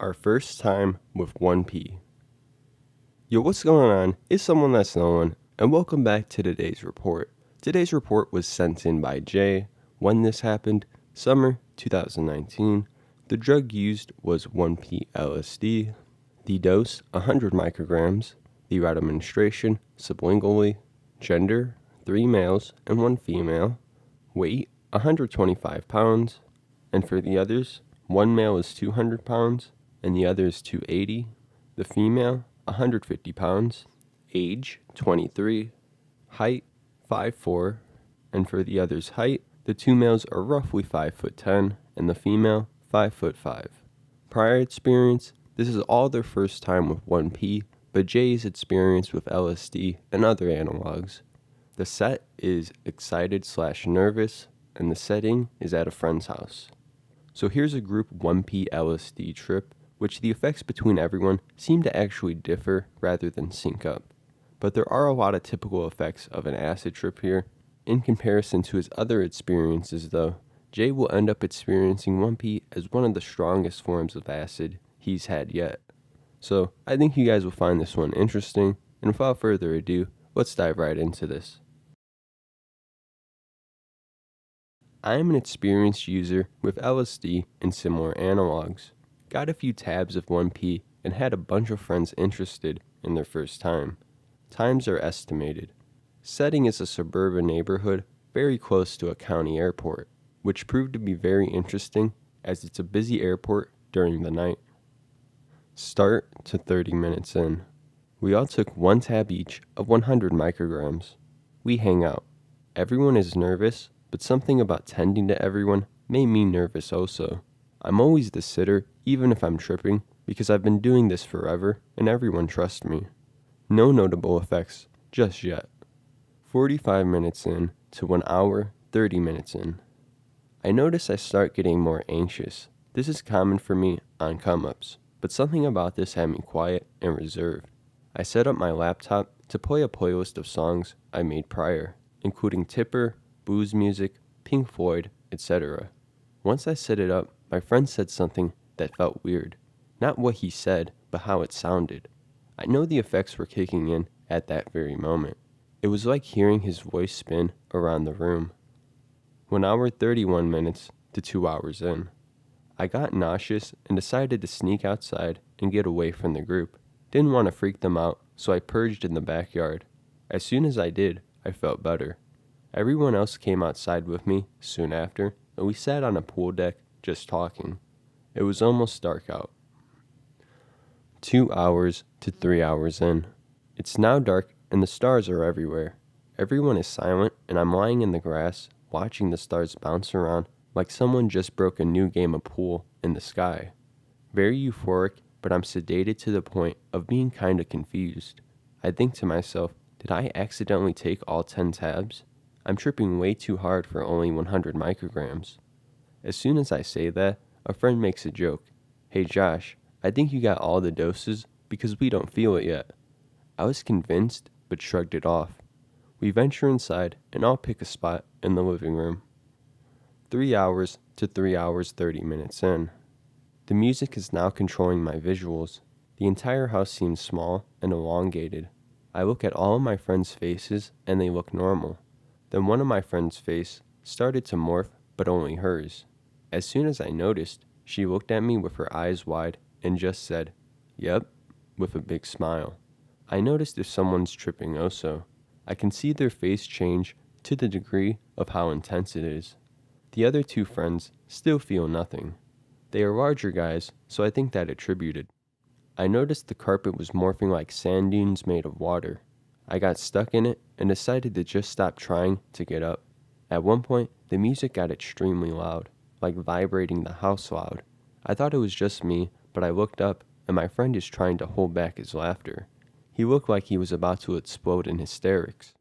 Our first time with 1P. Yo, what's going on? It's someone that's no one, and welcome back to today's report. Today's report was sent in by Jay. When this happened, summer 2019. The drug used was 1P-LSD. The dose, 100 micrograms. The route of administration, sublingually. Gender, 3 males and 1 female. Weight, 125 pounds. And for the others, one male is 200 pounds and the other is 280. The female, 150 pounds. Age, 23. Height, 5'4". And for the other's height, the two males are roughly 5'10" and the female, 5'5". Prior experience, this is all their first time with 1P, but Jay's experience with LSD and other analogs. The set is excited/nervous, and the setting is at a friend's house. So here's a group 1P LSD trip, which the effects between everyone seem to actually differ rather than sync up. But there are a lot of typical effects of an acid trip here. In comparison to his other experiences though, Jay will end up experiencing 1P as one of the strongest forms of acid he's had yet. So I think you guys will find this one interesting, and without further ado, let's dive right into this. I am an experienced user with LSD and similar analogs. Got a few tabs of 1P and had a bunch of friends interested in their first time. Times are estimated. Setting is a suburban neighborhood very close to a county airport, which proved to be very interesting as it's a busy airport during the night. Start to 30 minutes in. We all took one tab each of 100 micrograms. We hang out. Everyone is nervous, but something about tending to everyone made me nervous also. I'm always the sitter, even if I'm tripping, because I've been doing this forever and everyone trusts me. No notable effects just yet. 45 minutes in to 1 hour, 30 minutes in. I notice I start getting more anxious. This is common for me on come-ups, but something about this had me quiet and reserved. I set up my laptop to play a playlist of songs I made prior, including Tipper, blues music, Pink Floyd, etc. Once I set it up, my friend said something that felt weird. Not what he said, but how it sounded. I know the effects were kicking in at that very moment. It was like hearing his voice spin around the room. 1 hour 31 minutes to 2 hours in. I got nauseous and decided to sneak outside and get away from the group. Didn't want to freak them out, so I purged in the backyard. As soon as I did, I felt better. Everyone else came outside with me soon after, and we sat on a pool deck just talking. It was almost dark out. 2 hours to 3 hours in. It's now dark and the stars are everywhere. Everyone is silent and I'm lying in the grass watching the stars bounce around like someone just broke a new game of pool in the sky. Very euphoric, but I'm sedated to the point of being kinda confused. I think to myself, did I accidentally take all 10 tabs? I'm tripping way too hard for only 100 micrograms. As soon as I say that, a friend makes a joke. Hey Josh, I think you got all the doses because we don't feel it yet. I was convinced, but shrugged it off. We venture inside and I'll pick a spot in the living room. 3 hours to 3 hours 30 minutes in. The music is now controlling my visuals. The entire house seems small and elongated. I look at all of my friends' faces and they look normal. Then one of my friend's face started to morph, but only hers. As soon as I noticed, she looked at me with her eyes wide and just said, "Yep," with a big smile. I noticed if someone's tripping also. I can see their face change to the degree of how intense it is. The other two friends still feel nothing. They are larger guys, so I think that attributed. I noticed the carpet was morphing like sand dunes made of water. I got stuck in it and decided to just stop trying to get up. At one point, the music got extremely loud, like vibrating the house loud. I thought it was just me, but I looked up and my friend is trying to hold back his laughter. He looked like he was about to explode in hysterics.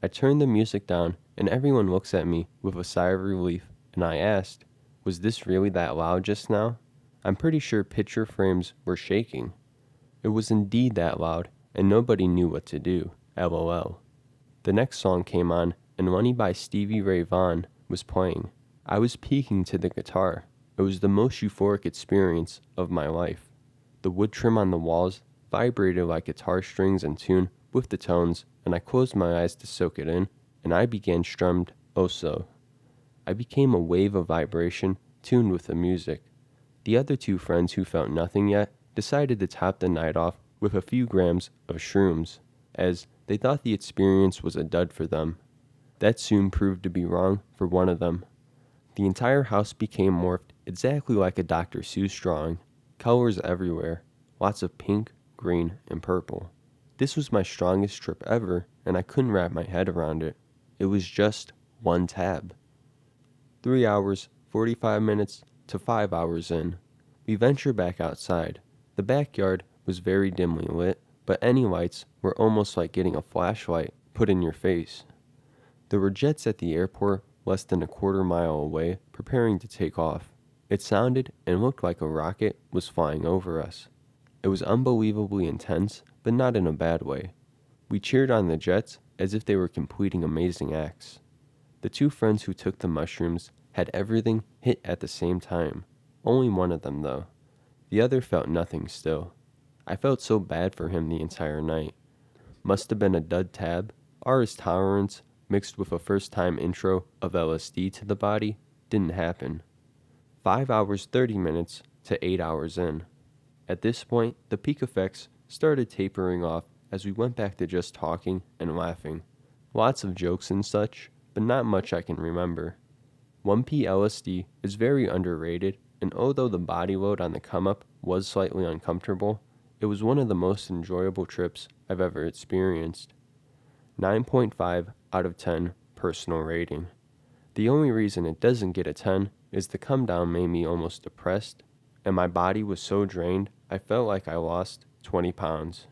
I turned the music down and everyone looks at me with a sigh of relief and I asked, was this really that loud just now? I'm pretty sure picture frames were shaking. It was indeed that loud and nobody knew what to do. LOL. The next song came on and Money by Stevie Ray Vaughan was playing. I was peeking to the guitar. It was the most euphoric experience of my life. The wood trim on the walls vibrated like guitar strings in tune with the tones, and I closed my eyes to soak it in, and I began strummed oh so. I became a wave of vibration tuned with the music. The other two friends who felt nothing yet decided to top the night off with a few grams of shrooms, as they thought the experience was a dud for them. That soon proved to be wrong for one of them. The entire house became morphed exactly like a Dr. Seuss drawing, colors everywhere, lots of pink, green, and purple. This was my strongest trip ever, and I couldn't wrap my head around it. It was just one tab. 3 hours, 45 minutes to 5 hours in, we ventured back outside. The backyard was very dimly lit, but any lights were almost like getting a flashlight put in your face. There were jets at the airport less than a quarter mile away, preparing to take off. It sounded and looked like a rocket was flying over us. It was unbelievably intense, but not in a bad way. We cheered on the jets as if they were completing amazing acts. The two friends who took the mushrooms had everything hit at the same time. Only one of them, though. The other felt nothing still. I felt so bad for him the entire night. Must have been a dud tab, or his tolerance, mixed with a first-time intro of LSD to the body, didn't happen. 5 hours 30 minutes to 8 hours in. At this point, the peak effects started tapering off as we went back to just talking and laughing. Lots of jokes and such, but not much I can remember. 1P-LSD is very underrated, and although the body load on the come-up was slightly uncomfortable, it was one of the most enjoyable trips I've ever experienced. 9.5 out of 10 personal rating. The only reason it doesn't get a 10 is the come down made me almost depressed, and my body was so drained I felt like I lost 20 pounds.